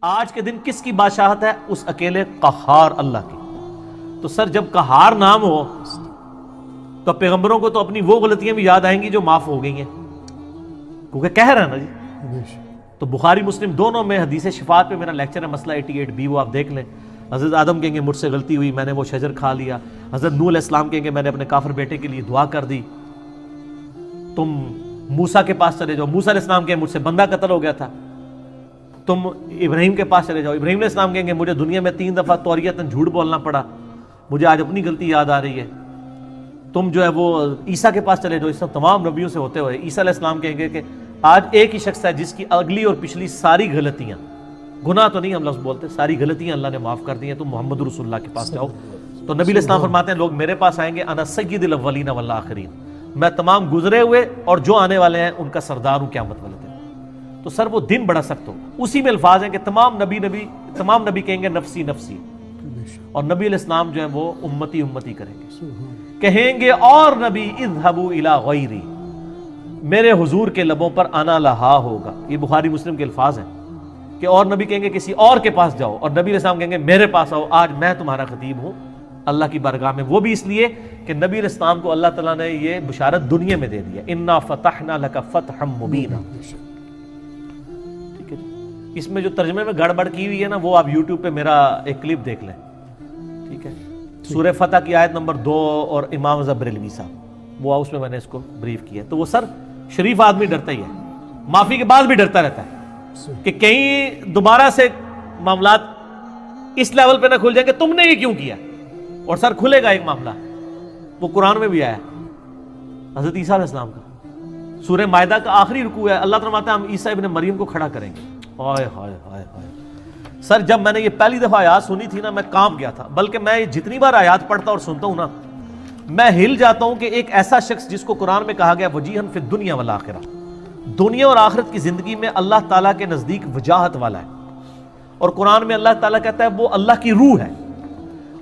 آج کے دن کس کی بادشاہت ہے؟ اس اکیلے قہار اللہ کی۔ تو سر جب قہار نام ہو تو پیغمبروں کو تو اپنی وہ غلطیاں بھی یاد آئیں گی جو معاف ہو گئی ہیں، کیونکہ کہہ رہا ہے نا جی۔ تو بخاری مسلم دونوں میں حدیث شفاعت پہ میرا لیکچر ہے، مسئلہ 88B، وہ آپ دیکھ لیں۔ حضرت آدم کہیں گے مجھ سے غلطی ہوئی، میں نے وہ شجر کھا لیا۔ حضرت نوح علیہ السلام کہیں گے میں نے اپنے کافر بیٹے کے لیے دعا کر دی۔ تم موسیٰ کے پاس چلے جاؤ، موسیٰ علیہ السلام کہیں مجھ سے بندہ قتل ہو گیا تھا۔ تم ابراہیم کے پاس چلے جاؤ، ابراہیم علیہ السلام کہیں گے مجھے دنیا میں 3 دفعہ توریتاً جھوٹ بولنا پڑا، مجھے آج اپنی غلطی یاد آ رہی ہے۔ تم جو ہے وہ عیسیٰ کے پاس چلے جاؤ، اس تمام نبیوں سے ہوتے ہوئے عیسیٰ علیہ السلام کہیں گے کہ آج ایک ہی شخص ہے جس کی اگلی اور پچھلی ساری غلطیاں، گناہ تو نہیں ہم لفظ بولتے، ساری غلطیاں اللہ نے معاف کر دی ہیں، تم محمد رسول اللہ کے پاس جاؤ۔ تو نبی علیہ السلام فرماتے ہیں لوگ میرے پاس آئیں گے، انا سید الاولین والآخرین، میں تمام گزرے ہوئے اور جو آنے والے ہیں ان کا سردار ہوں قیامت والے دن۔ تو سر وہ دن بڑا سخت ہوگا۔ اسی میں الفاظ ہیں کہ تمام نبی کہیں گے نفسی نفسی، اور نبی علیہ السلام جو ہے وہ امتی امتی کریں گے، کہیں گے اور نبی اذهبوا الی غیری، میرے حضور کے لبوں پر انا لہا ہوگا۔ یہ بخاری مسلم کے الفاظ ہیں کہ اور نبی کہیں گے کسی اور کے پاس جاؤ، اور نبی علیہ السلام کہیں گے میرے پاس آؤ، آج میں تمہارا خطیب ہوں اللہ کی بارگاہ میں۔ وہ بھی اس لیے کہ نبی علیہ السلام کو اللہ تعالیٰ نے یہ بشارت دنیا میں دے دیا، انا فتحنا لک فتحا مبینا۔ ٹھیک ہے جی، اس میں جو ترجمے میں گڑبڑ کی ہوئی ہے نا، وہ آپ یوٹیوب پہ میرا ایک کلپ دیکھ لیں، ٹھیک ہے، سورہ فتح کی آیت نمبر 2 اور امام بریلوی صاحب، وہ اس میں میں نے اس کو بریف کیا۔ تو وہ سر شریف آدمی ڈرتا ہی ہے، معافی کے بعد بھی ڈرتا رہتا ہے کہ کہیں دوبارہ سے معاملات اس لیول پہ نہ کھل جائیں کہ تم نے یہ کیوں کیا، اور سر کھلے گا ایک معاملہ، وہ قرآن میں بھی آیا حضرت عیسیٰ علیہ السلام کا، سورہ مائدہ کا آخری رکوع ہے، اللہ تعالیٰ فرماتا ہے ہم عیسیٰ ابن مریم کو کھڑا کریں گے۔ ہائے ہائے ہائے ہائے سر، جب میں نے یہ پہلی دفعہ آیات سنی تھی نا، میں کانپ گیا تھا، بلکہ میں جتنی بار آیات پڑھتا اور سنتا ہوں نا، میں ہل جاتا ہوں کہ ایک ایسا شخص جس کو قرآن میں کہا گیا وجیہن فی الدنیا والآخرہ، دنیا اور آخرت کی زندگی میں اللہ تعالیٰ کے نزدیک وجاہت والا ہے، اور قرآن میں اللہ تعالیٰ کہتا ہے وہ اللہ کی روح ہے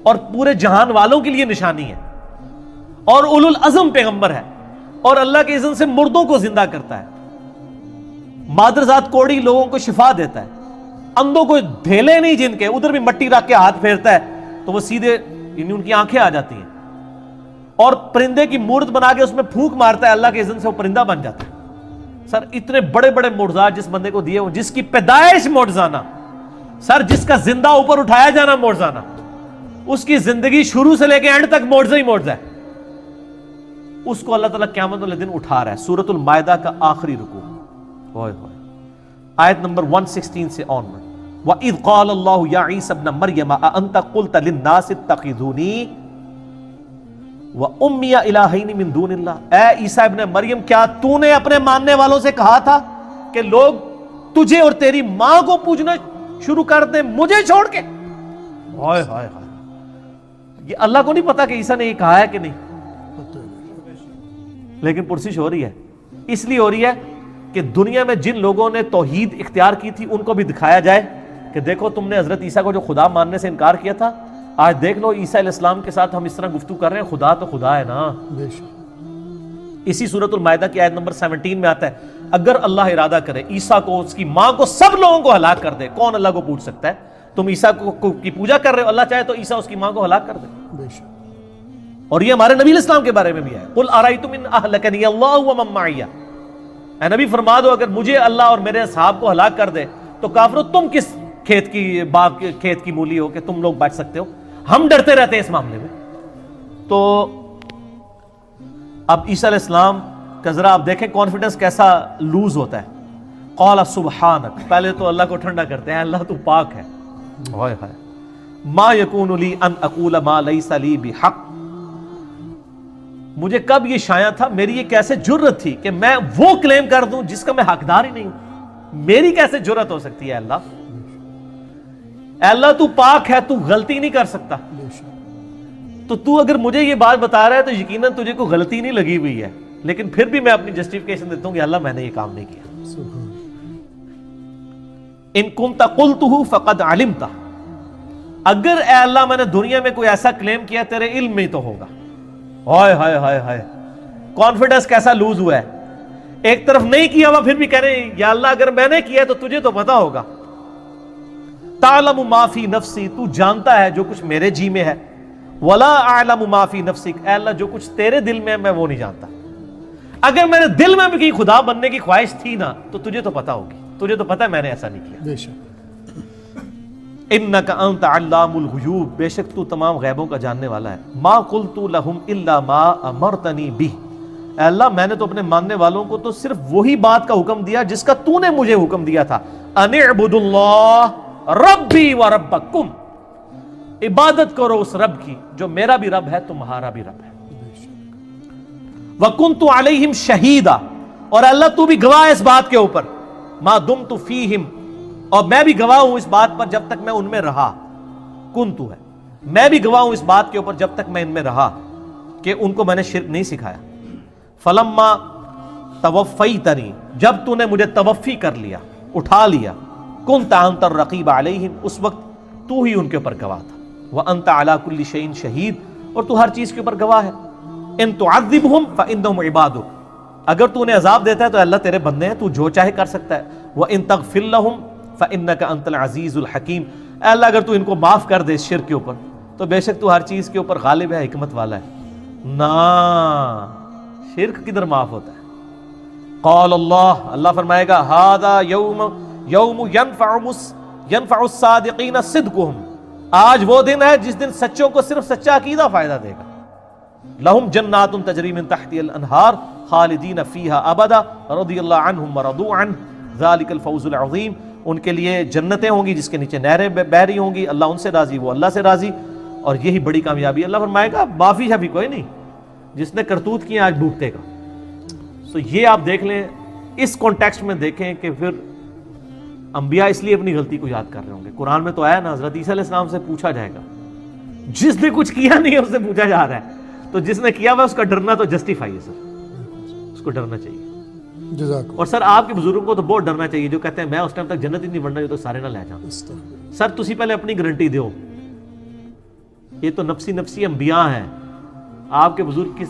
اور پورے جہان والوں کے لیے نشانی ہے، اور اولو العزم پیغمبر ہے، اور اللہ کے اذن سے مردوں کو زندہ کرتا ہے، مادرزاد کوڑی لوگوں کو شفا دیتا ہے، اندھوں کو دھیلے نہیں جن کے ادھر بھی مٹی رکھ کے ہاتھ پھیرتا ہے تو وہ سیدھے یعنی ان کی آنکھیں آ جاتی ہیں، اور پرندے کی مورت بنا کے اس میں پھونک مارتا ہے اللہ کے اذن سے وہ پرندہ بن جاتا ہے۔ سر اتنے بڑے بڑے معجزات جس بندے کو دیے ہوں، جس کی پیدائش معجزانہ، سر جس کا زندہ اوپر اٹھایا جانا معجزانہ، اس کی زندگی شروع سے لے کے اینڈ تک معجزہ ہی معجزہ ہے، اس کو اللہ تعالیٰ قیامت والے دن اٹھا رہا ہے۔ سورۃ المائدہ کا آخری رکوع، ہوئے ہوئے آیت نمبر 116 سے آن میں، وَإِذْ قَالَ اللَّهُ يَا عِيسَى ابْنَ مَرْيَمَ أَأَنْتَ قُلْتَ لِلنَّاسِ اتَّخِذُونِي وَأُمِّيَ إِلَٰهَيْنِ مِن دُونِ اللَّهِ، اے عیسیٰ ابن مریم کیا تو نے اپنے ماننے والوں سے کہا تھا کہ لوگ تجھے اور تیری ماں کو پوجنا شروع کر دیں مجھے چھوڑ کے؟ ہائے ہائے ہائے، یہ اللہ کو نہیں پتا کہ عیسیٰ نے یہ کہا ہے کہ نہیں، لیکن پرسش ہو رہی ہے، اس لیے ہو رہی ہے کہ دنیا میں جن لوگوں نے توحید اختیار کی تھی ان کو بھی دکھایا جائے کہ دیکھو تم نے حضرت عیسیٰ کو جو خدا ماننے سے انکار کیا تھا، آج دیکھ لو عیسیٰ علیہ السلام کے ساتھ ہم اس طرح گفتگو کر رہے ہیں، خدا تو خدا ہے نا۔ اسی سورۃ المائدہ کی آیت نمبر 17 میں آتا ہے اگر اللہ ارادہ کرے عیسیٰ کو، اس کی ماں کو، سب لوگوں کو ہلاک کر دے، کون اللہ کو پوچھ سکتا ہے؟ تم عیسیٰ کی پوجا کر رہے ہو، اللہ چاہے تو عیسیٰ اس کی ماں کو ہلاک کر دے۔ اور یہ ہمارے نبی علیہ السلام کے بارے میں بھی ہے، قل ارأیتم ان اہلکنی اللہ ومن معی، اے نبی فرما دو اگر مجھے اللہ اور میرے اصحاب کو ہلاک کر دے تو کافرو تم کس کھیت کی مولی ہو کہ تم لوگ بچ سکتے ہو؟ ہم ڈرتے رہتے ہیں اس معاملے میں۔ تو اب عیسیٰ علیہ السلام کا ذرا آپ دیکھیں کانفیڈنس کیسا لوز ہوتا ہے، قال سبحانک، پہلے تو اللہ کو ٹھنڈا کرتے ہیں، اللہ تو پاک ہے، ہائے ہائے، ما یکون لی ان اقول ما لیس لی بحق، مجھے کب یہ شایع تھا، میری یہ کیسے جرت تھی کہ میں وہ کلیم کر دوں جس کا میں حقدار ہی نہیں ہوں، میری کیسے جرت ہو سکتی ہے؟ اللہ، اے اللہ تو پاک ہے، تو غلطی نہیں کر سکتا، تو تو اگر مجھے یہ بات بتا رہا ہے تو یقیناً تجھے کوئی غلطی نہیں لگی ہوئی ہے، لیکن پھر بھی میں اپنی جسٹیفیکیشن دیتا ہوں کہ اللہ میں نے یہ کام نہیں کیا۔ ان کنت قلتہ فقد علمتہ، اگر اے اللہ میں نے دنیا میں کوئی ایسا کلیم کیا تیرے علم میں تو ہوگا۔ ہائے ہائے ہائے ہائے، کانفیڈنس کیسا لوز ہوا ہے، ایک طرف نہیں کیا ہوا پھر بھی کہہ رہے ہیں یا اللہ اگر میں نے کیا تو تجھے تو پتا ہوگا۔ تعلم ما فی نفسی، تو جانتا ہے جو کچھ میرے جی میں ہے، ولا اعلم ما فی نفسک، اے اللہ جو کچھ تیرے دل میں ہے میں وہ نہیں جانتا۔ اگر میرے دل میں بھی کہیں خدا بننے کی خواہش تھی نا تو تجھے تو پتا ہوگی، تجھے تو پتا ہے میں نے ایسا نہیں کیا۔ بے شک انک انت علام الغیوب، بے شک تو تمام غیبوں کا جاننے والا ہے۔ ما قلت لهم الا ما امرتنی به، اے اللہ میں نے تو اپنے ماننے والوں کو تو صرف وہی بات کا حکم دیا جس کا تو نے مجھے حکم دیا تھا، ان اعبدوا اللہ ربی و ربکم، عبادت کرو اس رب کی جو میرا بھی رب ہے تمہارا بھی رب ہے۔ وَكُنْتُ عَلَيْهِمْ شَهِيدًا، اور اللہ تو بھی گواہ ہے اس بات کے اوپر، مَا دُمْتُ فِيهِمْ، اور میں بھی گواہ ہوں اس بات پر جب تک میں ان میں رہا، کنتو ہے میں بھی گواہ ہوں اس بات کے اوپر جب تک میں ان میں رہا کہ ان کو میں نے شرک نہیں سکھایا۔ فَلَمَّا تَوَفَّيْتَنِي، جب تو نے مجھے توفی کر لیا، اٹھا لیا، كُنْتَ أَنْتَ الرَّقِيبَ عَلَيْهِمْ، اس وقت تو ہی ان کے اوپر گواہ تھا، وَأَنْتَ عَلَى كُلِّ شَيْءٍ شَهِيدٌ، اور تو ہر چیز کے اوپر گواہ ہے۔ ان تعذبهم فانهم عبادك، اگر تو انہیں عذاب دیتا ہے تو اللہ تیرے بندے ہیں، تو جو چاہے کر سکتا ہے۔ وان تغفر لهم فانك انت العزیز الحکیم، اے اللہ اگر تو ان کو معاف کر دے اس شرک کے اوپر تو بے شک تو ہر چیز کے اوپر غالب ہے، حکمت والا ہے۔ نا شرک کدھر معاف ہوتا ہے؟ قال اللہ، اللہ فرمائے گا ھذا یوم ينفع الصادقین صدقهم، آج وہ دن ہے جس دن سچوں کو صرف سچا عقیدہ فائدہ دے گا۔ لہم جنات تجری من تحتها الانہار خالدین فیہا ابدا رضی اللہ عنہم ورضوا عنہ ذلک الفوز العظیم، ان کے لیے جنتیں ہوں گی جس کے نیچے نہریں بہہ رہی ہوں گی، اللہ ان سے راضی وہ اللہ سے راضی، اور یہی بڑی کامیابی۔ اللہ فرمائے گا معافی شافی کوئی نہیں، جس نے کرتوت کیا آج ڈوبتے گا۔ سو یہ آپ دیکھ لیں، اس کانٹیکسٹ میں دیکھیں کہ پھر انبیاء اس لیے اپنی غلطی کو یاد کر رہے ہوں گے۔ قرآن میں تو آیا نا حضرت عیسیٰ علیہ السلام سے پوچھا جائے گا، جس نے کچھ کیا نہیں ہے اس سے پوچھا جا رہا ہے، تو جس نے کیا ہوا اس کا ڈرنا تو جسٹیفائی ہے سر، اس کو ڈرنا چاہیے۔ جزاک اور سر آپ کے بزرگوں کو تو بہت ڈرنا چاہیے جو کہتے ہیں میں اس ٹائم تک جنت ہی نہیں بننا جو تو سارے نہ لے جاؤں۔ سر تسی پہلے اپنی گارنٹی دیو، یہ تو نفسی انبیاء ہیں، آپ کے بزرگ